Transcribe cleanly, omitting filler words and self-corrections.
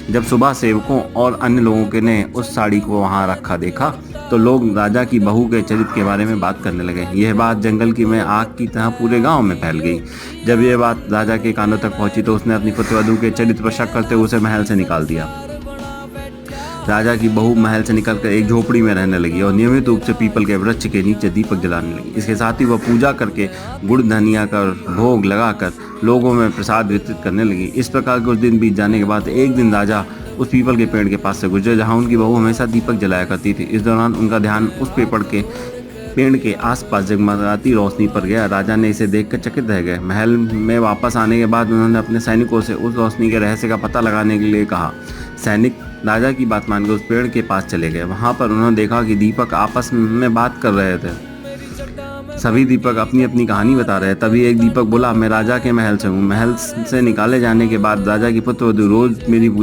जब सुबह सेवकों और अन्य लोगों के ने उस साड़ी को वहां रखा देखा तो लोग राजा की बहू के चरित्र के बारे में बात करने लगे। यह बात जंगल की में आग की तरह पूरे गांव में फैल गई। जब यह बात राजा के कानों तक पहुंची तो उसने अपनी पुत्रवधू के चरित्र पर शक करते हुए उसे महल से निकाल दिया। राजा की बहू महल से निकलकर एक झोपड़ी में रहने लगी और नियमित रूप से पीपल के वृक्ष के नीचे दीपक जलाने लगी। इसके साथ ही वह पूजा करके गुड़ धनिया कर भोग लगाकर लोगों में प्रसाद वितरित करने लगी। इस प्रकार कुछ दिन बीत जाने के बाद एक दिन राजा उस पीपल के पेड़ के पास से गुजरे जहाँ उनकी बहू हमेशा दीपक जलाया करती थी। इस दौरान उनका ध्यान उस पेड़ के आसपास जगमगाती रोशनी पर गया। राजा ने इसे देखकर चकित रह गए। महल में वापस आने के बाद उन्होंने अपने सैनिकों से उस रोशनी के रहस्य का पता लगाने के लिए कहा। सैनिक राजा की बात मानकर उस पेड़ के पास चले गए। वहां पर उन्होंने देखा कि दीपक आपस में बात कर रहे थे। सभी दीपक अपनी अपनी कहानी बता रहे। तभी एक दीपक बोला, मैं राजा के महल से हूँ। महल से निकाले जाने के बाद राजा की पुत्रवधू रोज मेरी पूजा